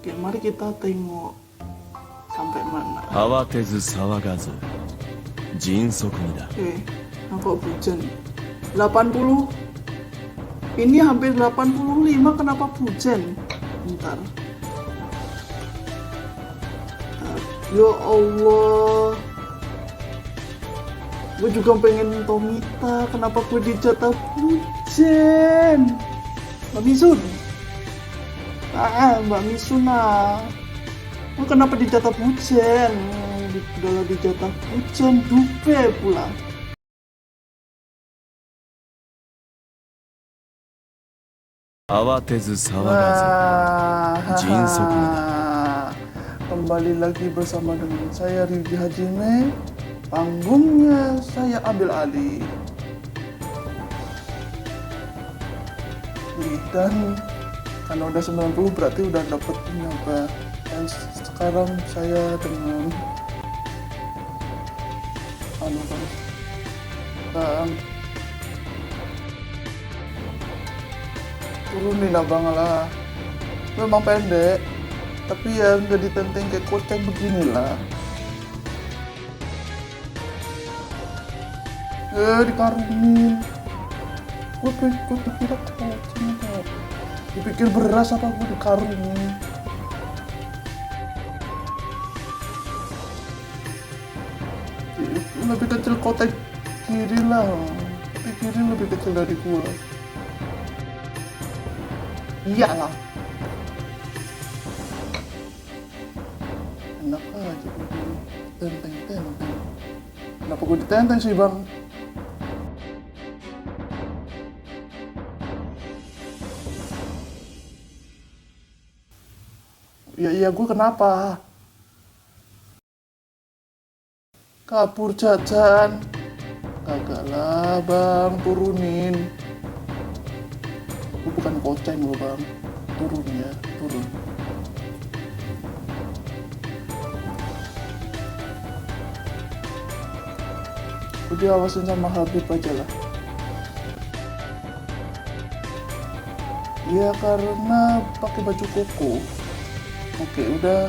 Oke, mari kita tengok sampai mana. 慌てず騒がず迅速にだ。 Oke, kok hujan 80. Ini hampir 85, kenapa hujan? Bentar. Ya Allah, gue juga pengen Tomita, kenapa gue dijatah hujan? Mbak Misun, Mbak Misun kenapa dijatah hujan? Udah dijatah hujan, dupe pula. Kembali lagi bersama dengan saya Ryuji Hajime. Panggungnya saya ambil alih. Dan karena udah 90 berarti udah dapet apa. Dan sekarang saya dengan Bang, turunin abang lah. Memang pendek, tapi ya nggak ditenteng kayak kocek beginilah. Dikarungin. Gue pikir kocek. Dipikir beras apa gue dikarungin. Lebih kecil kotak kiri lah, tapi kiri lebih kecil dari gue. Iyalah. Enak aja gue tenteng. Kenapa gue ditenteng sih bang? Iya gue kenapa? Kabur jajan. Kagak lah bang, turunin. Gue bukan koceng loh bang. Turun. Gue diawasin sama Habib aja lah. Ya karena pakai baju koko. Oke udah.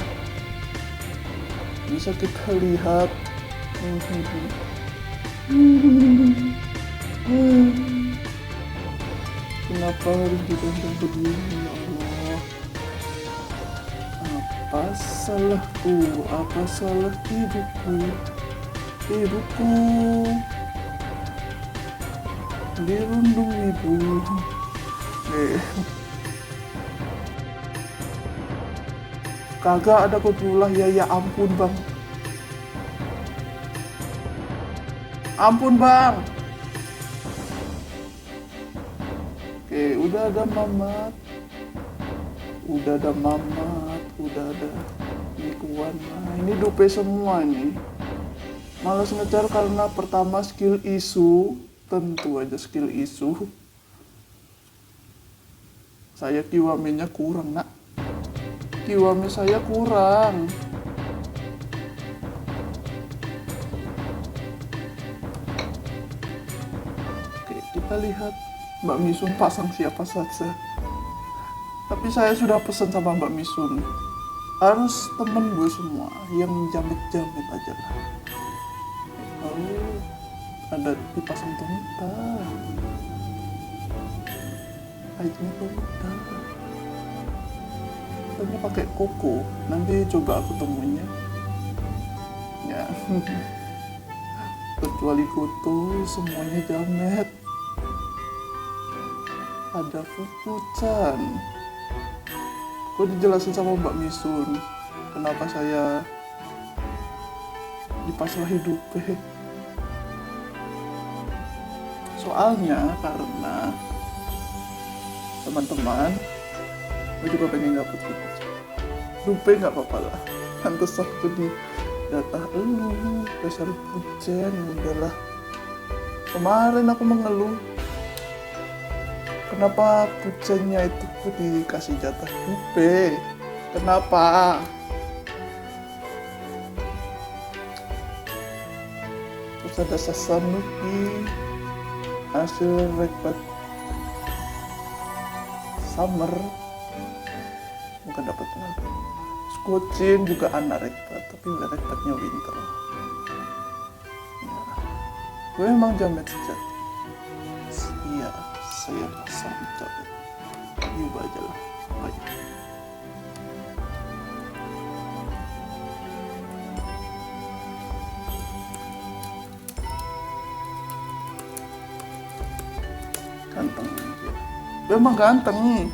Bisa kita lihat. Kenapa harus ditentang begini ya Allah? Apa salahku? Apa salah ibuku? Dirundung ibu. Kagak ada kotulah ya ampun bang. Ampun bang. Oke, udah ada mamat. Udah ada Nikuan. Nah, ini dupe semua nih. Malas ngejar karena pertama skill isu. Tentu aja skill isu. Saya kiwaminya kurang nak. Kiwami saya kurang. Kita lihat Mbak Misun pasang siapa saja. Tapi saya sudah pesan sama Mbak Misun, harus temen gue semua yang jamit-jamit aja lah. Oh, ada dipasang Tomita. Itemnya Tomita. Katanya pakai koko. Nanti coba aku temuinnya. Ya. Kecuali Goto, semuanya jamet. Ada Fuku-chan. Gue dijelasin sama Mbak Misun kenapa saya dipasrah hidup. Soalnya karena teman-teman, gue juga pengen dapet Fuku-chan. Dupe gak apa-apa lah. Pantes aku di jatah dasar hujan. Udahlah. Kemarin aku mengeluh. Kenapa pucennya itu dikasih jatah dupe? Kenapa? Terus ada Sasanuki, hasil Rekbat Summer. Semoga dapat lagi. Skucin juga anak rekpat, tapi nggak rekpatnya winter. Ya. Gue emang jamet sejati. Iya, saya pasang jamet. Coba aja lah, aja. Ganteng aja. Gue emang ganteng.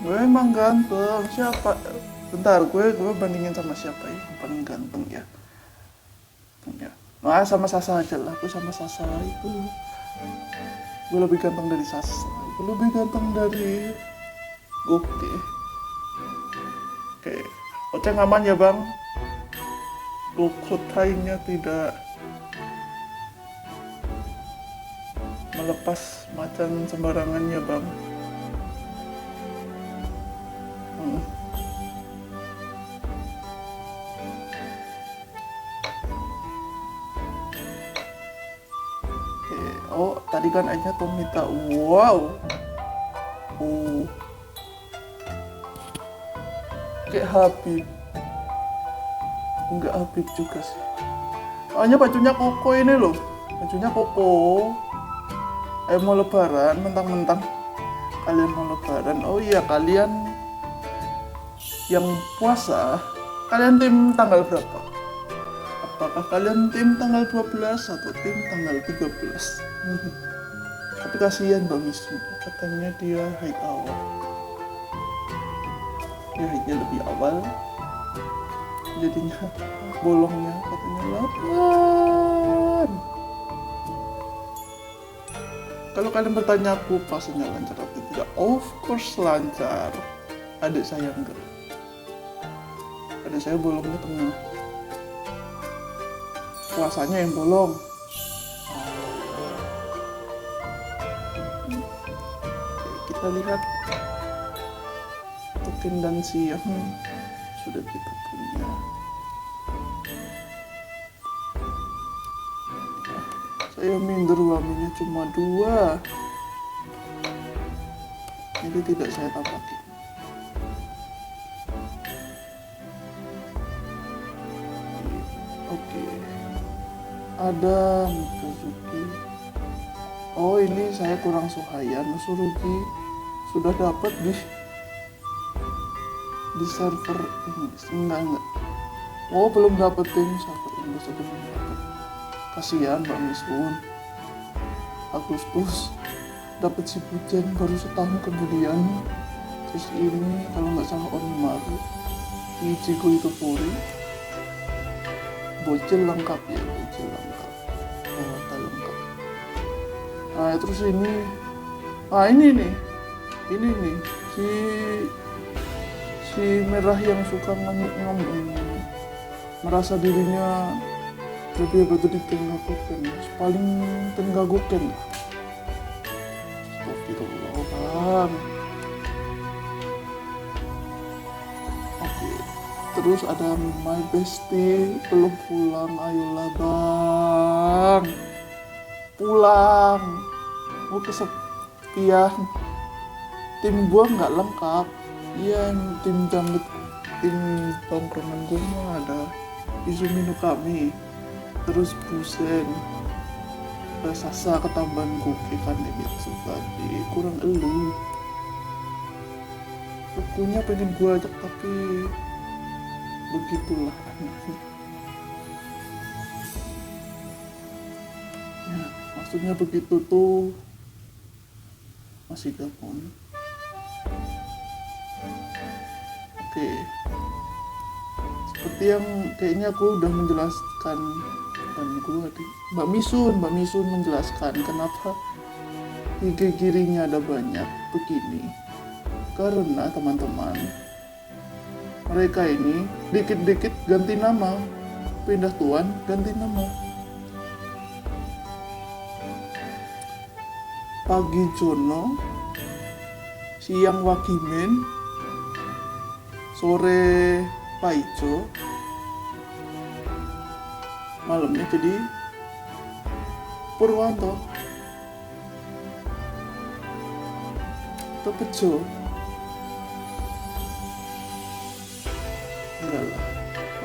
Gue emang ganteng. Siapa? Bentar, gue bandingin sama siapa ya yang paling ganteng ya? Ya. Nah, sama Sasa aja lah. Gue sama Sasa itu. Gue lebih ganteng dari Sasa. Gue lebih ganteng dari Goke. Oke. Oceng aman ya bang? Lokotainya tidak melepas macan sembarangan ya bang. Oh, tadi kan aja tuh minta wow. Oh. Kayak Habib. Enggak Habib juga sih. Soalnya bajunya Koko ini loh. Bajunya Koko. Mau lebaran, mentang-mentang kalian mau lebaran. Oh iya, kalian yang puasa, kalian tim tanggal berapa? Apakah kalian tim tanggal 12 atau tim tanggal 13? Tapi kasihan Mbak Misu, katanya dia haid awal. Dia haidnya lebih awal, jadinya bolongnya katanya 8. Kalau kalian bertanya aku puasanya lancar atau tidak, of course lancar. Adik saya enggak. Adik saya bolongnya tengah. Puasanya yang bolong. Kita lihat token dan siang sudah kita punya. Saya minder waminya cuma 2, jadi tidak saya tampaki. Oke. Ada Mikazuki. Oh ini saya kurang Suhayan. Surugi sudah dapat di server Inggris. Enggak. Oh belum dapetin server Inggris, belum dapet. Kasihan Mbak Misun. Agustus dapat si Pujen baru setahun kemudian. Terus ini kalau nggak salah Onimaru, Ichigo itu Furi. Bocil lengkap ya, bocil lengkap. Wawata lengkap. Nah terus ini, ini nih si merah yang suka ngamuk-ngamuk, merasa dirinya lebih hebat dari Tengakuken, paling Tengakuken. Astagfirullah bang. Oke, terus ada my bestie belum pulang, ayolah bang, pulang. Mau kesepian. Tim gua nggak lengkap. Iya, tim jambet, tim tongkrongan gua mah ada Izumi no Kami, terus Busen, Sasa ketambahan Goke kan Emitsu tadi, kurang elu. Bukunya pengen gua ajak tapi begitulah anaknya. Ya, maksudnya begitu tuh masih gabung. Oke. Seperti yang kayaknya aku udah menjelaskan, Mbak Misun menjelaskan kenapa gigi kirinya ada banyak begini. Karena teman-teman, mereka ini dikit-dikit ganti nama, pindah tuan ganti nama. Pagi Jono, siang Wakimen, sore Paijo, malamnya jadi Purwanto. Itu Bejo.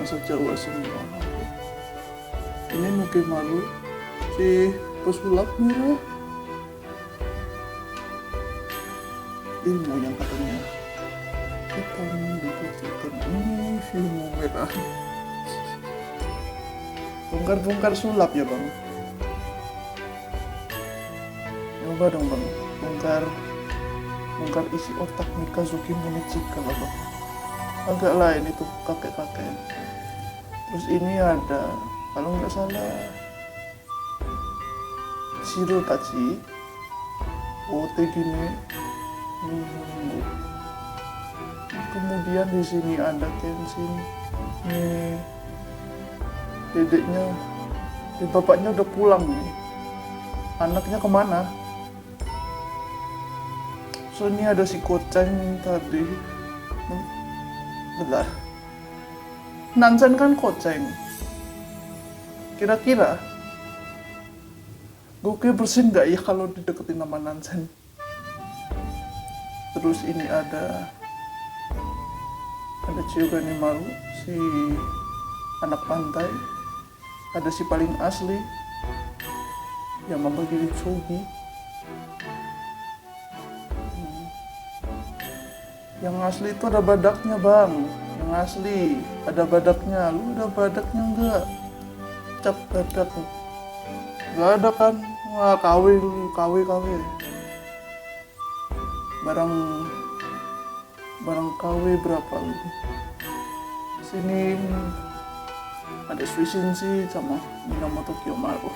bangsa Jawa semua. Ini mungkin malu si pesulap merah. Ilmu yang katanya hitam diputihkan, ini ilmu merah. Bongkar-bongkar sulap ya bang. Coba dong bang, bongkar isi otak Mikazuki Munechika lah bang. Agak lain itu kakek-kakek. Terus ini ada, kalau nggak salah, Shiro Tachi, Ote gini, kemudian di sini ada Kenshin, nih dedeknya, bapaknya udah pulang nih, anaknya kemana? So ini ada si Koceng tadi. Bentar. Nansen kan Koceng. Kira-kira Goku bersin nggak ya kalau dideketin nama Nansen? Terus ini ada Chiyogane-maru, si anak pantai. Ada si paling asli yang membagi Chogi. Yang asli itu ada badaknya bang. Yang asli ada badaknya. Lu ada badaknya enggak? Cap badak. Enggak ada kan? Wah KW lu, KW. Barang KW berapa lu? Sini ada Suishinshi sama Minamoto Kiyomaru.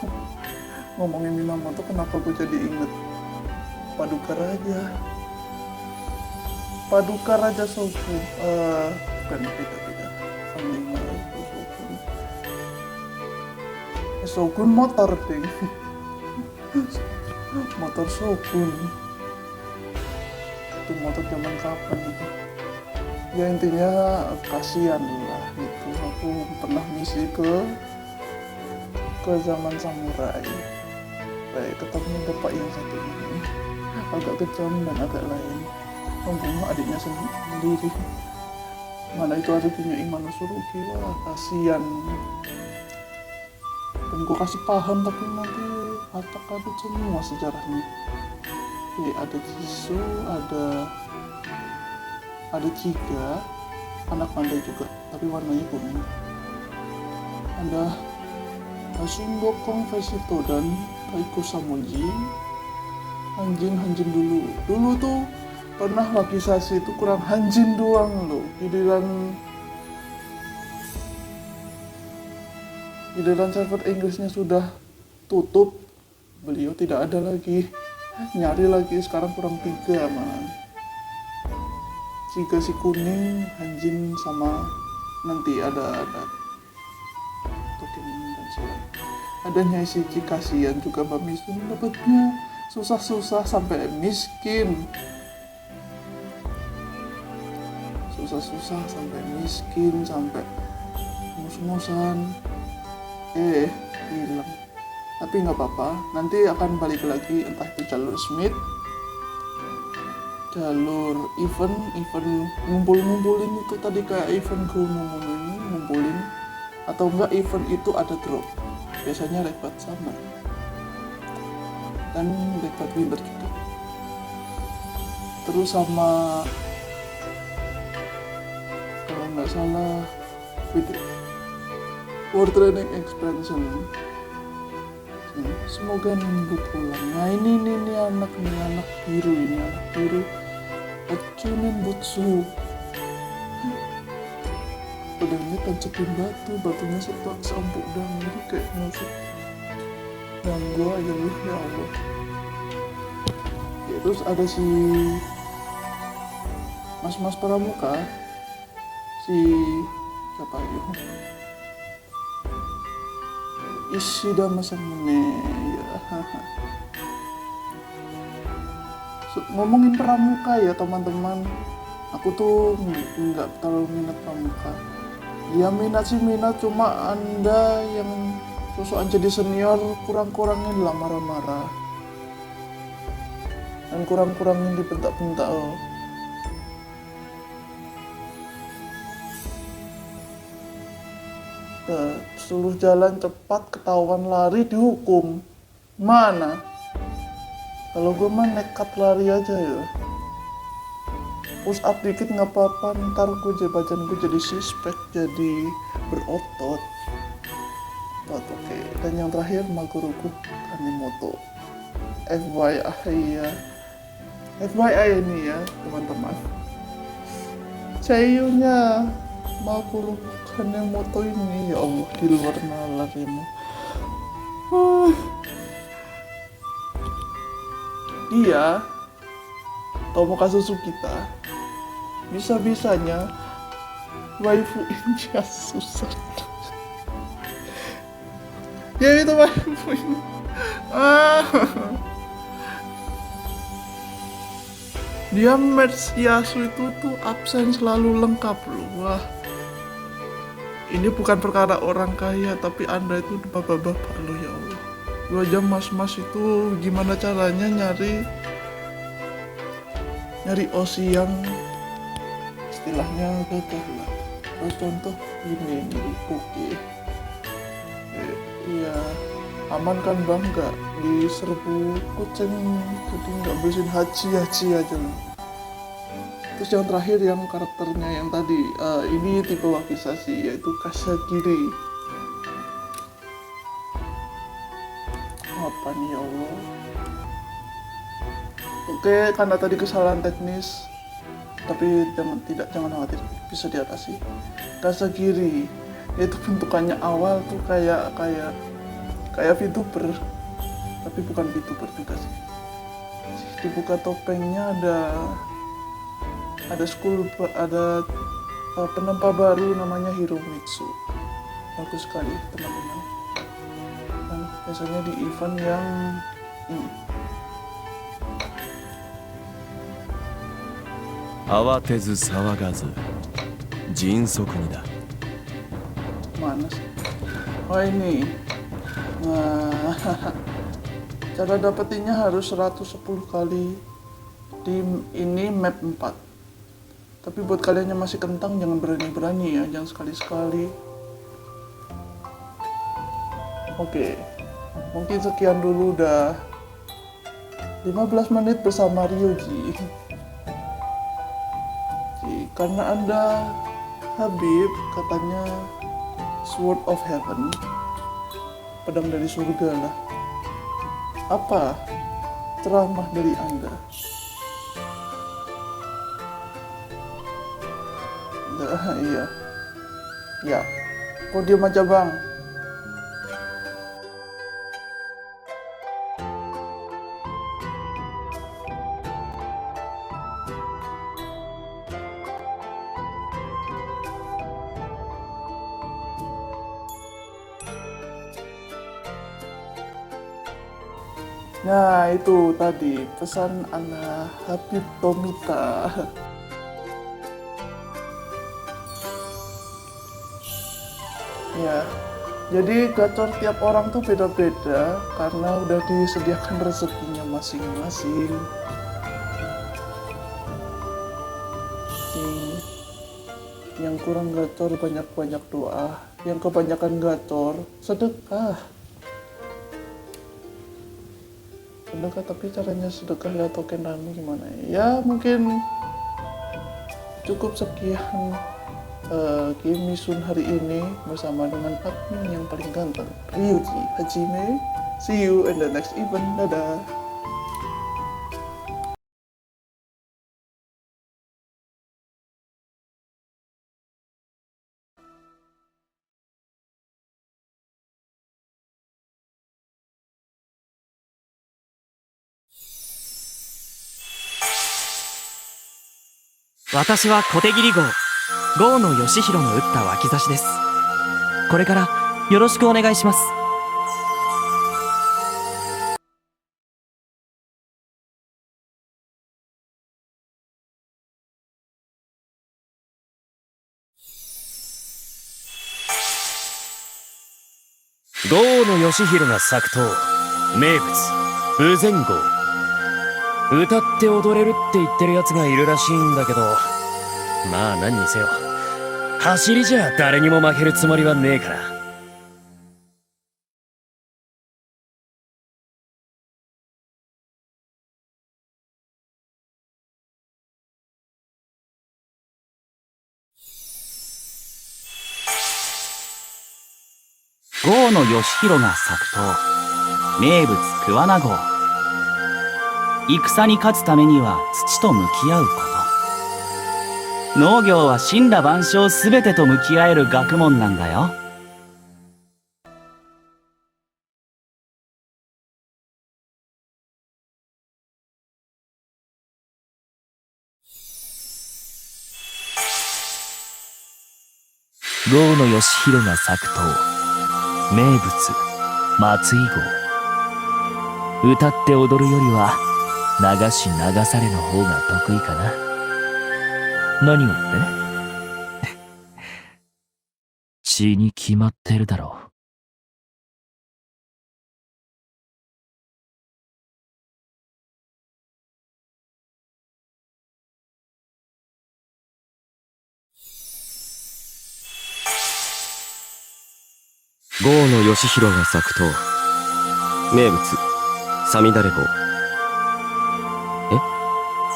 Ngomongin Minamoto, kenapa gue jadi inget Paduka Raja? Paduka Raja Shogun, bukan beda. Panglima itu Shogun. Shogun motor ding. Motor Shogun. Itu motor zaman kapan itu? Ya intinya kasihan lah gitu. Aku pernah misi ke zaman samurai. Kayak ketemu bapak yang satu ini, agak kejam dan agak lain. Membunuh adiknya sendiri. Mana itu adiknya Imano Suruki, wah kasihan. Dan gue kasih paham tapi nanti acak-acak semua sejarahnya. Ada Jisoo, ada Chiga, anak pandai juga, tapi warnanya kuning. Ada Shingokong Vesito dan Taiko Samoji. Hanjin dulu tuh pernah wakisasi itu kurang Hanjin doang loh. Giliran server Inggrisnya sudah tutup, beliau tidak ada lagi. Nyari lagi, sekarang kurang 3 man. Jika si kuning, Hanjin sama nanti ada Pokemon dan selain. Adanya si kasihan juga Mbak Misun dapatnya susah-susah sampai miskin. Sampai mus-musan. Hilang. Tapi nggak apa-apa, nanti akan balik lagi, entah itu jalur Smith, jalur event ngumpulin itu tadi kayak event ngumpulin, atau enggak event itu ada drop, biasanya lebat summer dan lebat winter juga. Terus sama kalau nggak salah World Training Expansion. Semoga nunggu pulang. Nah ini anak biru Acunin Butsu. Pedangnya tancepin batunya seempuk dan itu kayak musik. Dan gua aja lu ya Allah. Ya, terus ada si mas pramuka, si siapa itu? Ishida Masamune ya. Ngomongin pramuka ya teman-teman, aku tuh nggak terlalu minat pramuka. Ya minat, cuma anda yang sosokan jadi senior kurang-kurangin lah marah-marah dan kurang-kurangin dibentak-bentak. Seluruh jalan cepat, ketahuan lari dihukum. Mana? Kalau gue mah nekat lari aja ya. Push up dikit nggak apa-apa, ntar badan gue jadi suspek, jadi berotot. Oke. Dan yang terakhir Maguroku Kanemoto. FYI ya. FYI ini ya teman-teman. Seiyunya Maguroku Kanemoto ini, ya Allah, di luar nalar emang. Dia Tomokazu Sugita bisa-bisanya waifu Inja susah. Ya itu waifu ini. Dia match Yasu itu tuh absen selalu lengkap loh. Wah, ini bukan perkara orang kaya, tapi Anda itu bapak-bapak loh, ya Allah. 2 jam mas-mas itu gimana caranya nyari osi yang istilahnya gagah lah. Contoh ini oke. Iya, aman kan bang, nggak diserbu kucing, jadi nggak bersihin haji aja lah. Terus yang terakhir yang karakternya yang tadi, ini tipe wakisasi, yaitu Kasagiri. Apa nih ya Allah? Oke, karena tadi kesalahan teknis, tapi jangan khawatir, bisa diatasi. Kasagiri, yaitu bentukannya awal tuh kayak VTuber, tapi bukan VTuber juga sih. Dibuka topengnya ada penempa baru namanya Hiromitsu. Bagus sekali teman-teman. Dan biasanya di event yang Awatezu sawagazu, jinsoku ni da. mana sih? Oh ini. Nah, cara dapetinnya harus 110 kali di ini map 4. Tapi buat kalian yang masih kentang jangan berani-berani ya, jangan sekali-sekali. Oke, mungkin sekian dulu, udah 15 menit bersama Ryuji. Karena Anda Habib katanya Sword of Heaven, pedang dari surga lah. Apa ceramah dari Anda? Iya. Ya. Kok diam aja bang? Nah itu tadi pesan ala Habib Tomita. Ya, jadi gacor tiap orang tuh beda-beda karena udah disediakan rezekinya masing-masing. Yang kurang gacor banyak-banyak doa, yang kebanyakan gacor sedekah. Sedekah, tapi caranya sedekah lewat token rame gimana ya? Mungkin cukup sekian Game Misun hari ini bersama dengan admin yang paling ganteng, Ryuji Hajime. See you in the next event. Dadah.私は小手切り郷野義弘の打った脇差しです。これからよろしくお願いします。郷野義弘が作刀名物豊前郷。歌って踊れるって言ってるやつがいるらしいんだけど、まあ何にせよ走りじゃ誰にも負けるつもりはねえから。郷野義弘が作刀、名物桑名号。戦に勝つためには土と向き合うこと。農業は森羅万象すべてと向き合える学問なんだよ。郷野義弘が作刀、名物松井号。歌って踊るよりは流し流されの方が得意かな。何をって血に決まってるだろう。郷野義弘が作刀、名物さみだれ号。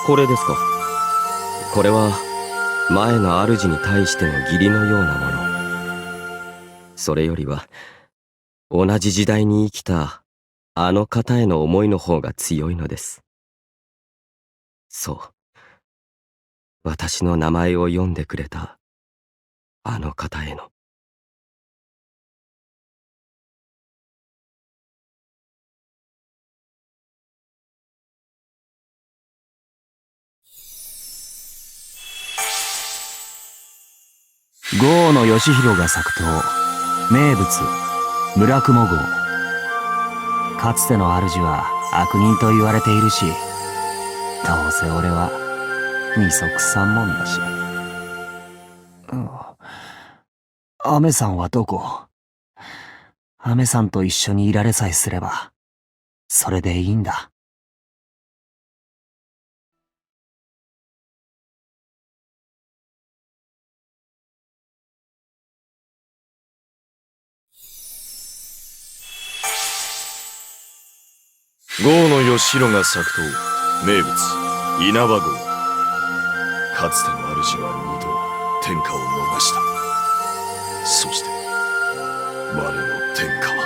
これですか。これは前の主に対しての義理のようなもの。それよりは同じ時代に生きたあの方への思いの方が強いのです。そう、私の名前を読んでくれたあの方への。郷野義弘が作刀、名物村雲号。かつての主は悪人と言われているし、どうせ俺は二足三門だし。アメさんはどこ？アメさんと一緒にいられさえすればそれでいいんだ。郷野義弘が作刀、名物稲葉号。かつての主は二度天下を逃した。そして我の天下は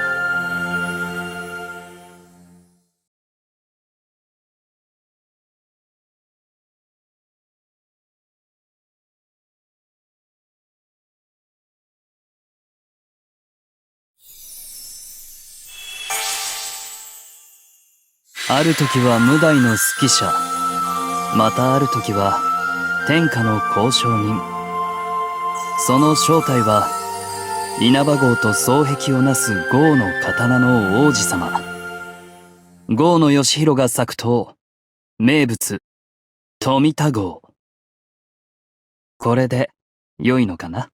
ある時は無題の数奇者、またある時は天下の交渉人。その正体は稲葉号と双璧をなす郷の刀の王子様。郷野義弘が作刀、名物富田号。これで良いのかな。